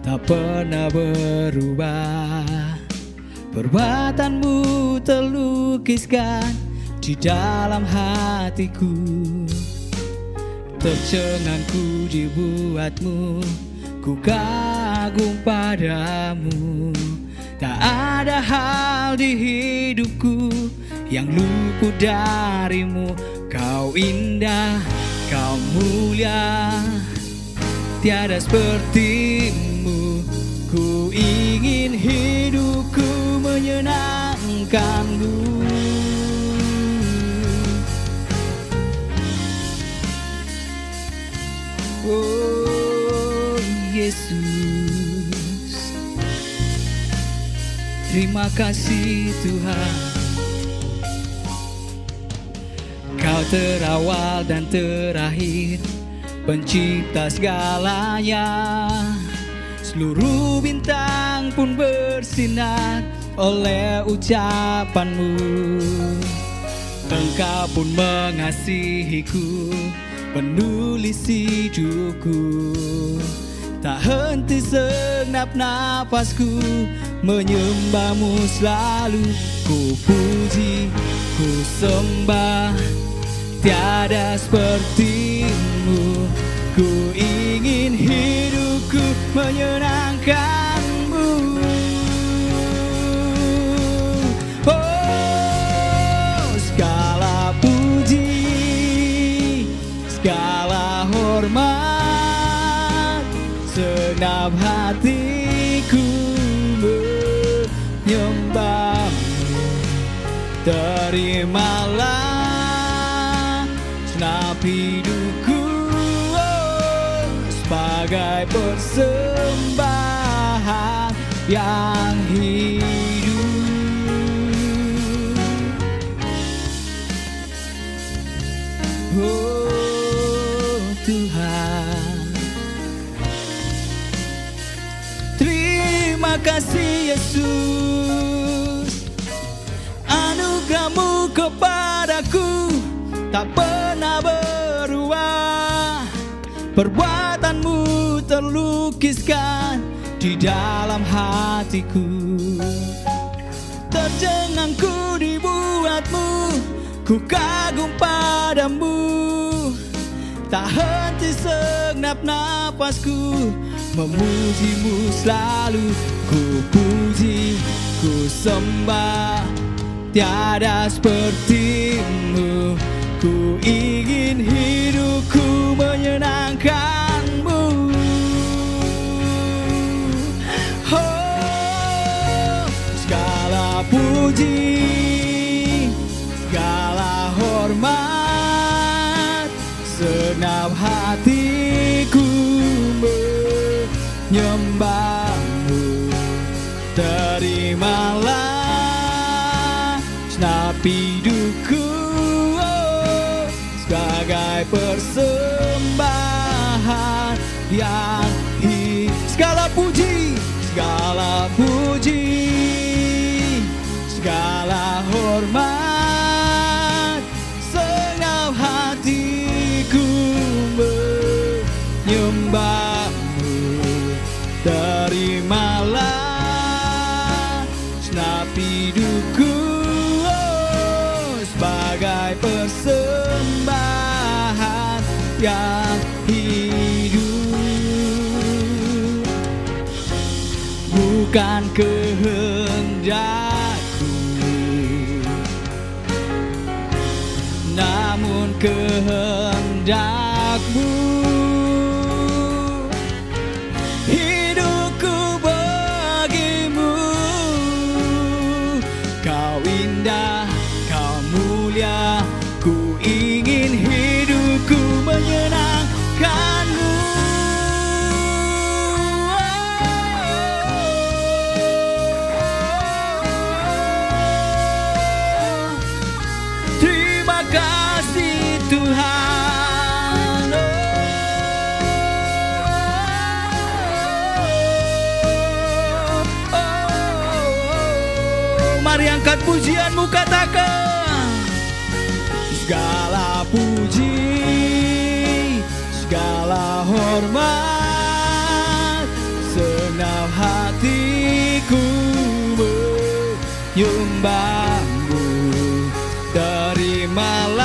[SPEAKER 4] tak pernah berubah. Perbuatan-Mu terlukiskan di dalam hatiku. Tercengangku dibuat-Mu, ku kagum padamu. Tak ada hal di hidupku yang luput dari-Mu. Kau indah, Kau mulia, tiada seperti-Mu. Ku ingin hidupku menyenangkan-Mu. Oh Yesus, terima kasih Tuhan. Kau terawal dan terakhir, pencipta segalanya. Seluruh bintang pun bersinar oleh ucapan-Mu. Engkau pun mengasihiku, penulis hidupku. Tak henti segenap napasku menyembah-Mu selalu. Ku puji, ku sembah, tiada seperti-Mu. Ku ingin hidupku menyenangkan-Mu. Oh, segala puji, segala hormat, segenap hatiku menyembah-Mu. Terimalah segenap hidupku sebagai persembahan yang hidup. Oh Tuhan, terima kasih Yesus. Anugerah-Mu kepadaku tak pernah berubah. Perbuatan-Mu terlukiskan di dalam hatiku. Tercengangku dibuat-Mu, ku kagum padamu. Tak henti segenap napasku memuji-Mu selalu. Ku puji, ku sembah, tiada seperti-Mu. Ku ingin hidupku menyenangkan-Mu. Oh, segala puji, segala hormat, segenap hatiku menyembah-Mu. terimalah segenap hidupku sebagai persembahan yang segala puji, segala hormat, segenap hatiku menyembahmu. Terimalah segenap hidupku sebagai persembahan yang hidup. Bukan kehendakku, namun kehendakmu. Hidupku bagimu, kau indah, kau mulia, ku ingin hidupku menyenangkanmu. Terima kasih Tuhan. Mari angkat pujianmu, katakan segala puji, segala hormat, segenap hatiku menyembahmu. Terimalah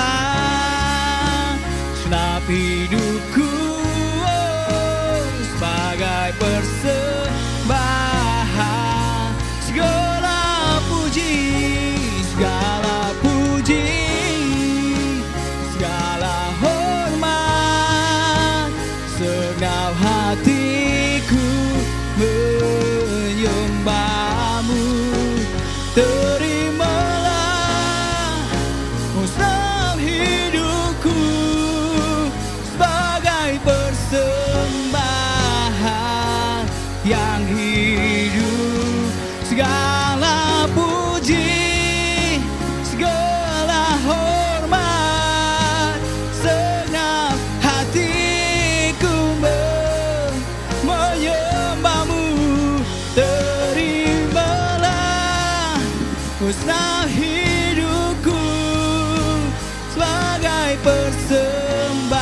[SPEAKER 4] segenap hidupku sebagai persembahan. Segala puji, segala puji, segala hormat, segenap hatiku menyembahmu. Terimalah segenap hidupku sebagai persembahan yang hidup. Segala puji, segala hormat, segenap hatiku menyembahmu. Terimalah segenap hidupku sebagai persembahan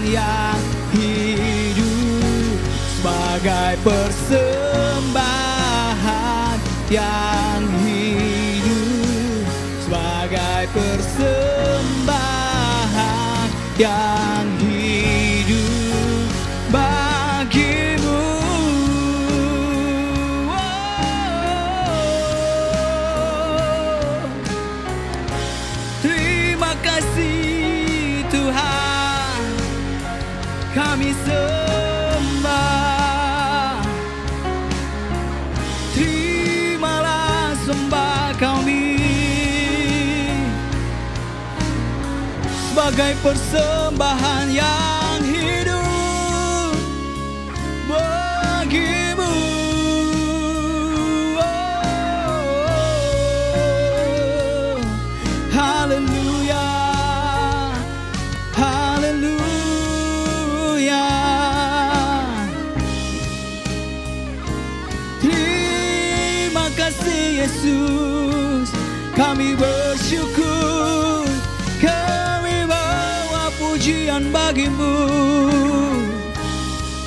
[SPEAKER 4] yang hidup. Sebagai persembahan yang hidup. Sebagai persembahan yang hidup bagimu. Terima kasih Tuhan, kami sembah. Terimalah sembah kami sebagai persembahan yang hidup bagimu. Haleluya, haleluya. Terima kasih Yesus, kami bersyukur, kami bawa pujian bagimu.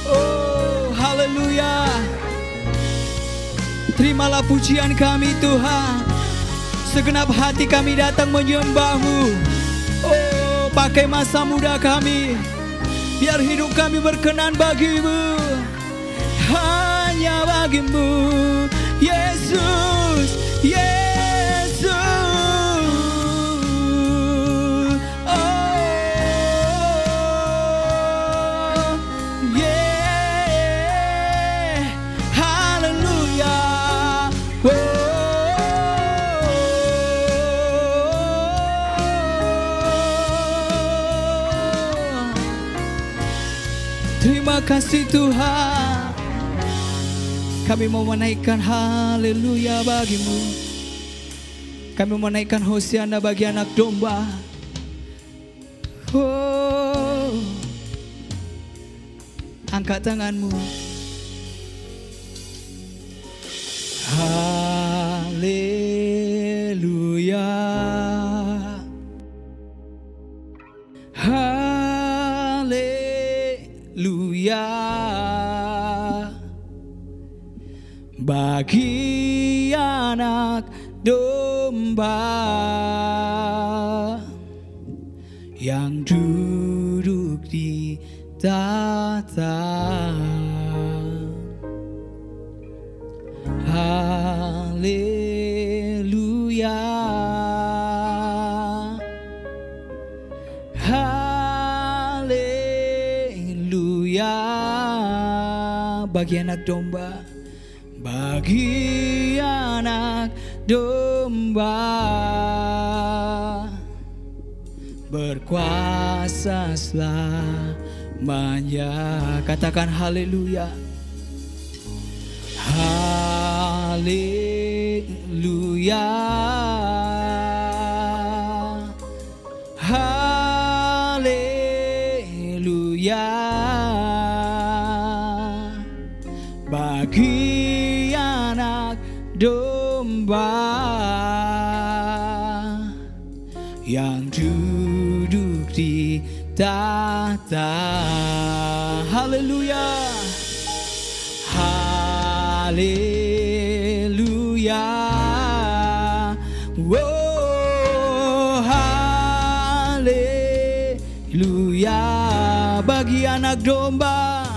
[SPEAKER 4] Oh, haleluya. Terimalah pujian kami Tuhan. Segenap hati kami datang menyembahmu. Oh, pakai masa muda kami, biar hidup kami berkenan bagimu. Hanya bagimu Yesus, Yesus. Oh, yeah. Haleluya. Oh. Terima kasih Tuhan. Kami mau menaikkan haleluya bagimu. Kami mau menaikkan hosiana bagi anak domba. Oh, angkat tanganmu. Haleluya, haleluya, bagi anak domba yang duduk di tahta. Haleluya, haleluya, bagi anak domba, bagi anak domba, berkuasa selamanya. Katakan haleluya. Haleluya, haleluya, bagi anak domba yang duduk di tahta. Haleluya, haleluya, oh haleluya, bagi anak domba,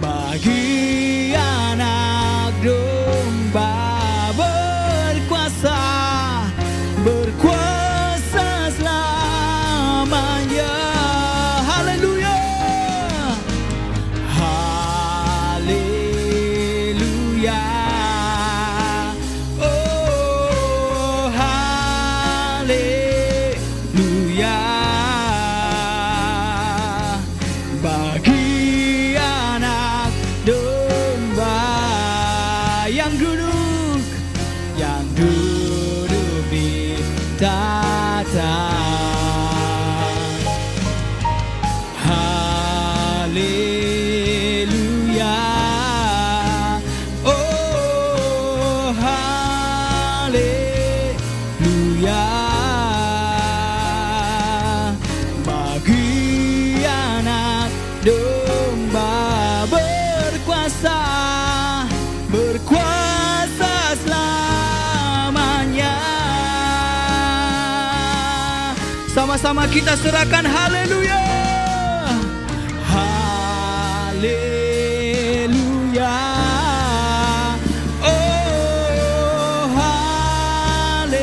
[SPEAKER 4] bagi anak domba, berkuasa, berkuasa selamanya. Haleluya, haleluya, oh haleluya, bagi anak domba yang duduk di tahta. Haleluya, oh haleluya, bagi anak domba, berkuasa, berkuasa selamanya. Sama-sama kita serahkan haleluya. Haleluya, oh haleluya,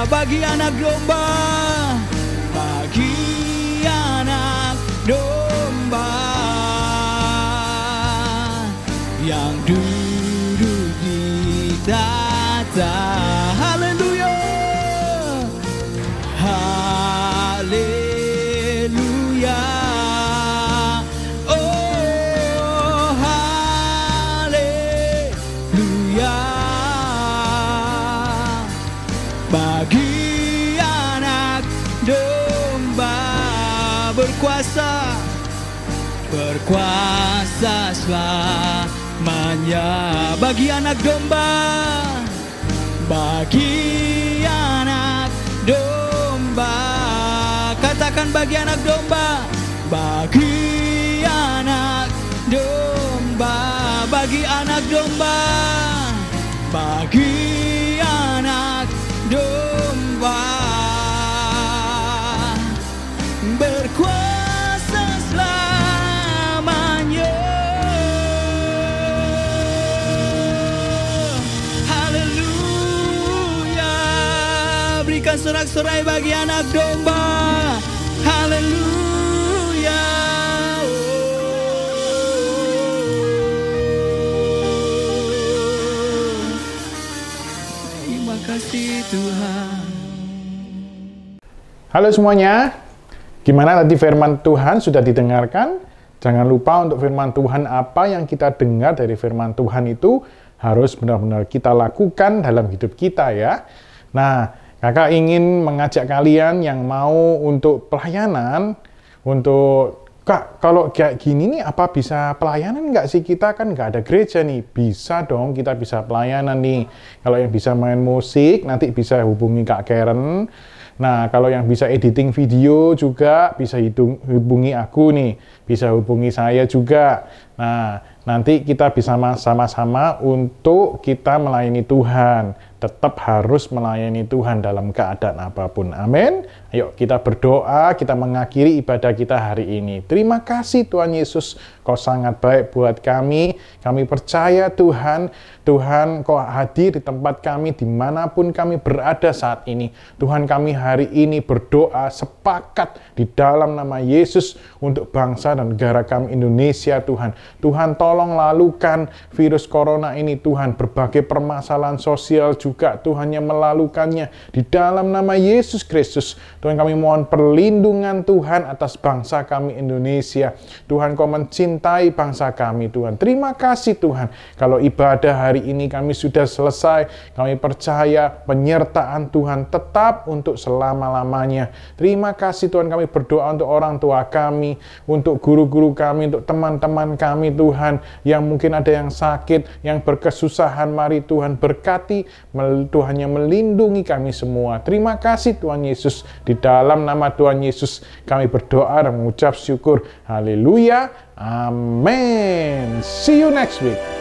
[SPEAKER 4] bagi anak domba, bagi anak domba yang duduk di tahta. Haleluya, haleluya, oh haleluya, bagi anak domba, berkuasa, berkuasa selamanya. Bagi anak domba, bagi anak domba, katakan bagi anak domba, bagi anak domba, bagi anak domba, bagi anak domba, berkuasa selamanya. Haleluya, berikan sorak-sorai bagi anak domba. Haleluya, terima kasih Tuhan.
[SPEAKER 5] Halo semuanya, gimana tadi firman Tuhan sudah didengarkan? Jangan lupa untuk firman Tuhan, apa yang kita dengar dari firman Tuhan itu harus benar-benar kita lakukan dalam hidup kita ya. Nah, kakak ingin mengajak kalian yang mau untuk pelayanan, untuk Kak, kalau kayak gini nih, apa bisa pelayanan nggak sih? Kita kan nggak ada gereja nih. Bisa dong, kita bisa pelayanan nih. Kalau yang bisa main musik, nanti bisa hubungi Kak Karen. Nah, kalau yang bisa editing video juga, bisa hubungi aku nih. Bisa hubungi saya juga. Nah, nanti kita bisa sama-sama untuk kita melayani Tuhan. Tetap harus melayani Tuhan dalam keadaan apapun. Amin. Ayo kita berdoa, kita mengakhiri ibadah kita hari ini. Terima kasih Tuhan Yesus, Kau sangat baik buat kami. Kami percaya Tuhan, Tuhan Kau hadir di tempat kami dimanapun kami berada saat ini. Tuhan, kami hari ini berdoa sepakat di dalam nama Yesus untuk bangsa dan negara kami Indonesia Tuhan. Tuhan tolong lalukan virus corona ini Tuhan, berbagai permasalahan sosial juga Tuhan yang melalukannya di dalam nama Yesus Kristus. Tuhan, kami mohon perlindungan Tuhan atas bangsa kami Indonesia. Tuhan, Kau mencintai bangsa kami Tuhan. Terima kasih Tuhan. Kalau ibadah hari ini kami sudah selesai, kami percaya penyertaan Tuhan tetap untuk selama-lamanya. Terima kasih Tuhan, kami berdoa untuk orang tua kami, untuk guru-guru kami, untuk teman-teman kami Tuhan, yang mungkin ada yang sakit, yang berkesusahan. Mari Tuhan berkati, Tuhan yang melindungi kami semua. Terima kasih Tuhan Yesus. Di dalam nama Tuhan Yesus kami berdoa dan mengucap syukur. Haleluya. Amin. See you next week.